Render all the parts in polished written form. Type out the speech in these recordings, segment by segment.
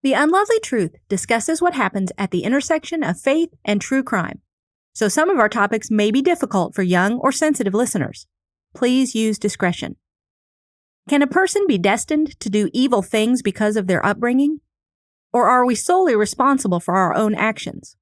The Unlovely Truth discusses what happens at the intersection of faith and true crime. So some of our topics may be difficult for young or sensitive listeners. Please use discretion. Can a person be destined to do evil things because of their upbringing? Or are we solely responsible for our own actions?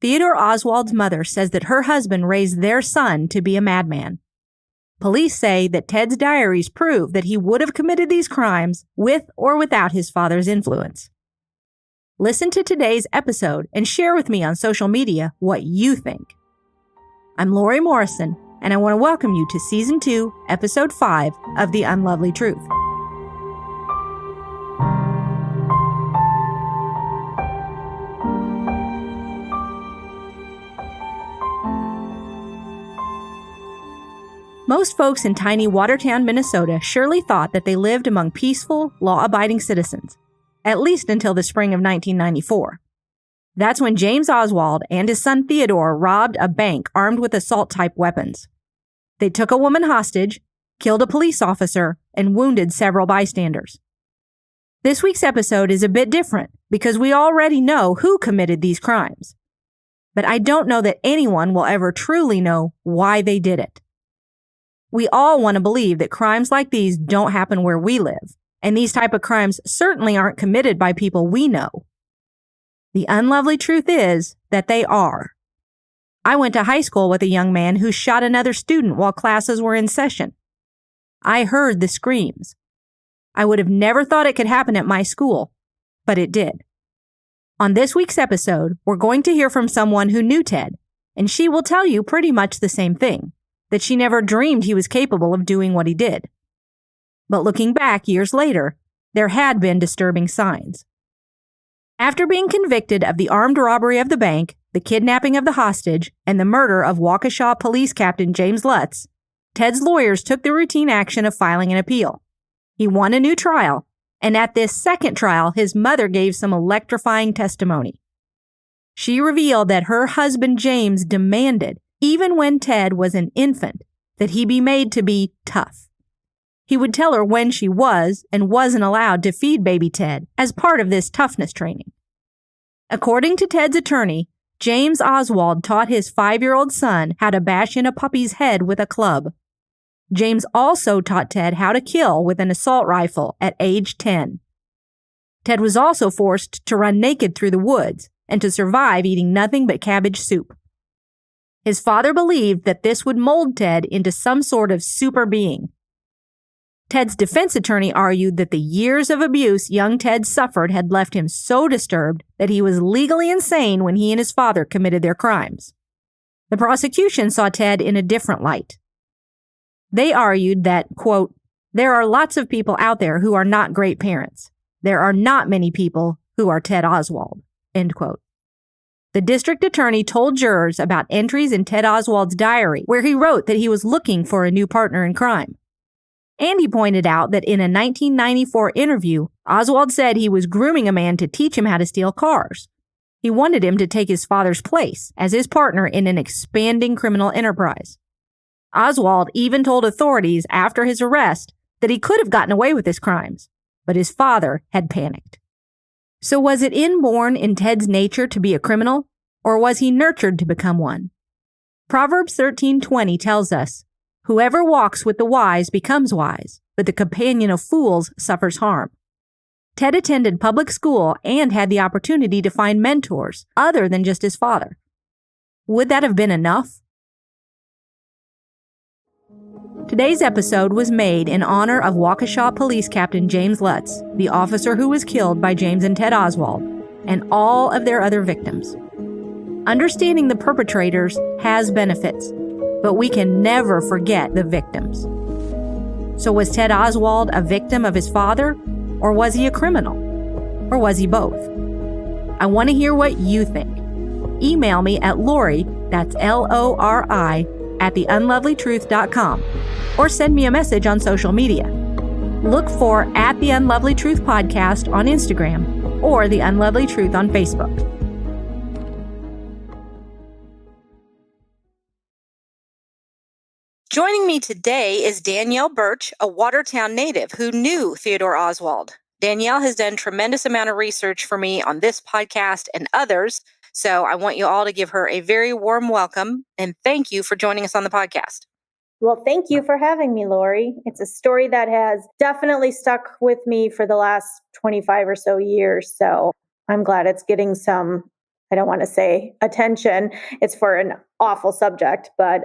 Theodore Oswald's mother says that her husband raised their son to be a madman. Police say that Ted's diaries prove that he would have committed these crimes with or without his father's influence. Listen to today's episode and share with me on social media what you think. I'm Lori Morrison, and I want to welcome you to Season 2, Episode 5 of The Unlovely Truth. Most folks in tiny Watertown, Minnesota surely thought that they lived among peaceful, law-abiding citizens, at least until the spring of 1994. That's when James Oswald and his son Theodore robbed a bank armed with assault-type weapons. They took a woman hostage, killed a police officer, and wounded several bystanders. This week's episode is a bit different because we already know who committed these crimes. But I don't know that anyone will ever truly know why they did it. We all want to believe that crimes like these don't happen where we live, and these type of crimes certainly aren't committed by people we know. The unlovely truth is that they are. I went to high school with a young man who shot another student while classes were in session. I heard the screams. I would have never thought it could happen at my school, but it did. On this week's episode, we're going to hear from someone who knew Ted, and she will tell you pretty much the same thing. That she never dreamed he was capable of doing what he did. But looking back years later, there had been disturbing signs. After being convicted of the armed robbery of the bank, the kidnapping of the hostage, and the murder of Waukesha Police Captain James Lutz, Ted's lawyers took the routine action of filing an appeal. He won a new trial, and at this second trial, his mother gave some electrifying testimony. She revealed that her husband James demanded, even when Ted was an infant, that he be made to be tough. He would tell her when she was and wasn't allowed to feed baby Ted as part of this toughness training. According to Ted's attorney, James Oswald taught his 5-year-old son how to bash in a puppy's head with a club. James also taught Ted how to kill with an assault rifle at age 10. Ted was also forced to run naked through the woods and to survive eating nothing but cabbage soup. His father believed that this would mold Ted into some sort of super being. Ted's defense attorney argued that the years of abuse young Ted suffered had left him so disturbed that he was legally insane when he and his father committed their crimes. The prosecution saw Ted in a different light. They argued that, quote, there are lots of people out there who are not great parents. There are not many people who are Ted Oswald, end quote. The district attorney told jurors about entries in Ted Oswald's diary where he wrote that he was looking for a new partner in crime. And he pointed out that in a 1994 interview, Oswald said he was grooming a man to teach him how to steal cars. He wanted him to take his father's place as his partner in an expanding criminal enterprise. Oswald even told authorities after his arrest that he could have gotten away with his crimes, but his father had panicked. So was it inborn in Ted's nature to be a criminal, or was he nurtured to become one? Proverbs 13:20 tells us, whoever walks with the wise becomes wise, but the companion of fools suffers harm. Ted attended public school and had the opportunity to find mentors other than just his father. Would that have been enough? Today's episode was made in honor of Waukesha Police Captain James Lutz, the officer who was killed by James and Ted Oswald, and all of their other victims. Understanding the perpetrators has benefits, but we can never forget the victims. So was Ted Oswald a victim of his father, or was he a criminal? Or was he both? I want to hear what you think. Email me at Lori, that's Lori, at theunlovelytruth.com, or send me a message on social media. Look for at The Unlovely Truth Podcast on Instagram or The Unlovely Truth on Facebook. Joining me today is Danielle Birch, a Watertown native who knew Theodore Oswald. Danielle has done tremendous amount of research for me on this podcast and others. So I want you all to give her a very warm welcome and thank you for joining us on the podcast. Well, thank you for having me, Lori. It's a story that has definitely stuck with me for the last 25 or so years. So I'm glad it's getting some, I don't want to say attention. It's for an awful subject, but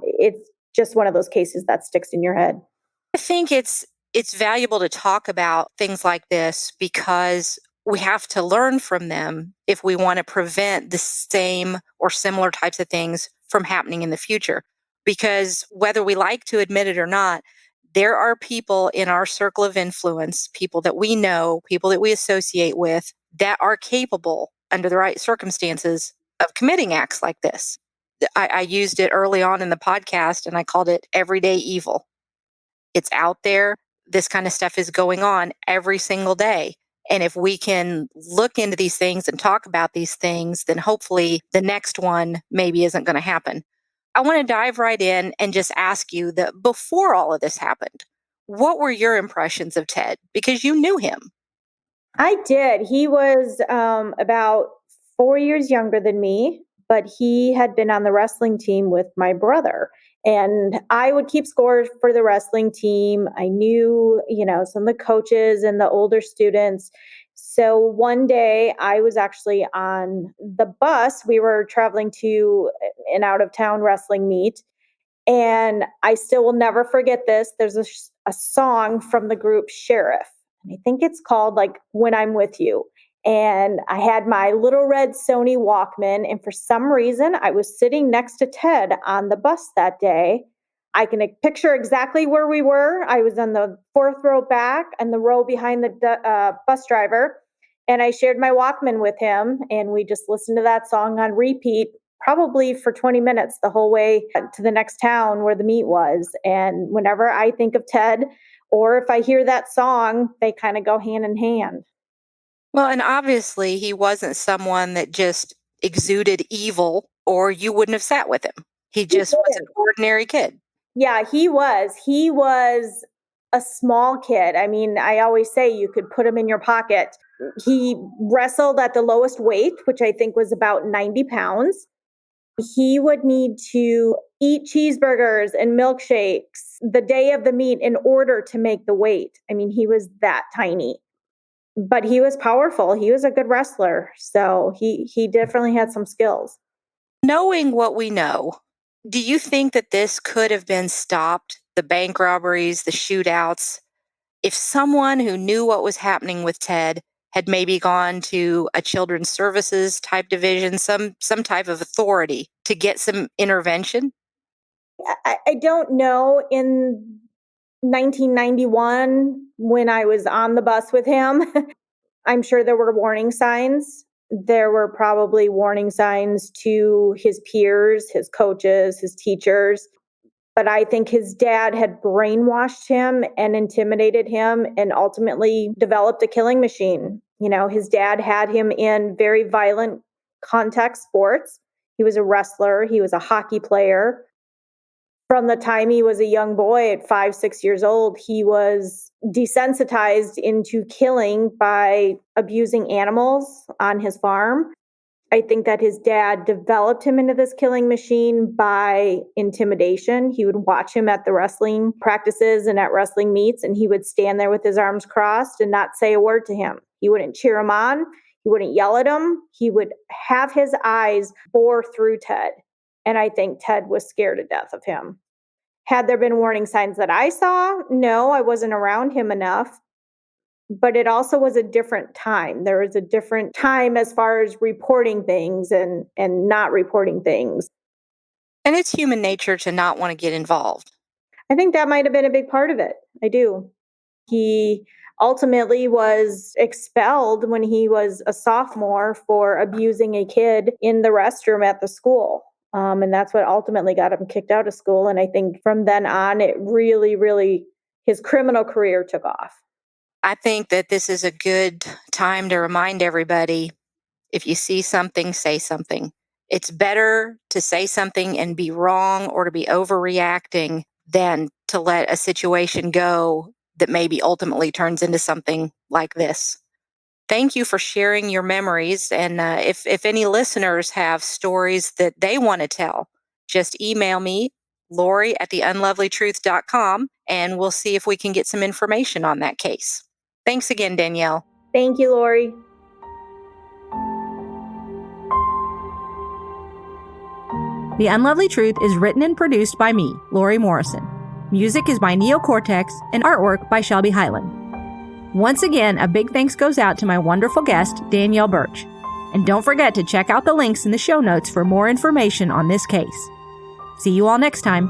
it's just one of those cases that sticks in your head. I think it's valuable to talk about things like this because we have to learn from them if we want to prevent the same or similar types of things from happening in the future. Because whether we like to admit it or not, there are people in our circle of influence, people that we know, people that we associate with, that are capable, under the right circumstances, of committing acts like this. I used it early on in the podcast and I called it everyday evil. It's out there. This kind of stuff is going on every single day. And if we can look into these things and talk about these things, then hopefully the next one maybe isn't going to happen. I want to dive right in and just ask you that before all of this happened, what were your impressions of Ted? Because you knew him. I did. He was about 4 years younger than me, but he had been on the wrestling team with my brother. And I would keep scores for the wrestling team. I knew, some of the coaches and the older students. So one day I was actually on the bus. We were traveling to an out of town wrestling meet. And I still will never forget this. There's a song from the group Sheriff. And I think it's called like When I'm With You. And I had my little red Sony Walkman. And for some reason, I was sitting next to Ted on the bus that day. I can picture exactly where we were. I was on the fourth row back and the row behind the bus driver. And I shared my Walkman with him. And we just listened to that song on repeat probably for 20 minutes the whole way to the next town where the meet was. And whenever I think of Ted, or if I hear that song, they kind of go hand in hand. Well, and obviously he wasn't someone that just exuded evil or you wouldn't have sat with him. He just was an ordinary kid. Yeah, he was. He was a small kid. I mean, I always say you could put him in your pocket. He wrestled at the lowest weight, which I think was about 90 pounds. He would need to eat cheeseburgers and milkshakes the day of the meet in order to make the weight. I mean, he was that tiny, but he was powerful. He was a good wrestler. So he definitely had some skills. Knowing what we know, do you think that this could have been stopped, the bank robberies, the shootouts, if someone who knew what was happening with Ted had maybe gone to a children's services type division, some type of authority to get some intervention? I don't know. In 1991, when I was on the bus with him, I'm sure there were warning signs. There were probably warning signs to his peers, his coaches, his teachers. But I think his dad had brainwashed him and intimidated him and ultimately developed a killing machine. His dad had him in very violent contact sports. He was a wrestler, he was a hockey player. From the time he was a young boy at 5, 6 years old, he was desensitized into killing by abusing animals on his farm. I think that his dad developed him into this killing machine by intimidation. He would watch him at the wrestling practices and at wrestling meets, and he would stand there with his arms crossed and not say a word to him. He wouldn't cheer him on. He wouldn't yell at him. He would have his eyes bore through Ted. And I think Ted was scared to death of him. Had there been warning signs that I saw? No, I wasn't around him enough. But it also was a different time. There was a different time as far as reporting things and not reporting things. And it's human nature to not want to get involved. I think that might have been a big part of it. I do. He ultimately was expelled when he was a sophomore for abusing a kid in the restroom at the school. And that's what ultimately got him kicked out of school. And I think from then on, it really, really, his criminal career took off. I think that this is a good time to remind everybody, if you see something, say something. It's better to say something and be wrong or to be overreacting than to let a situation go that maybe ultimately turns into something like this. Thank you for sharing your memories. And if any listeners have stories that they want to tell, just email me, Lori@theunlovelytruth.com, and we'll see if we can get some information on that case. Thanks again, Danielle. Thank you, Lori. The Unlovely Truth is written and produced by me, Lori Morrison. Music is by Neocortex and artwork by Shelby Hyland. Once again, a big thanks goes out to my wonderful guest, Danielle Birch. And don't forget to check out the links in the show notes for more information on this case. See you all next time.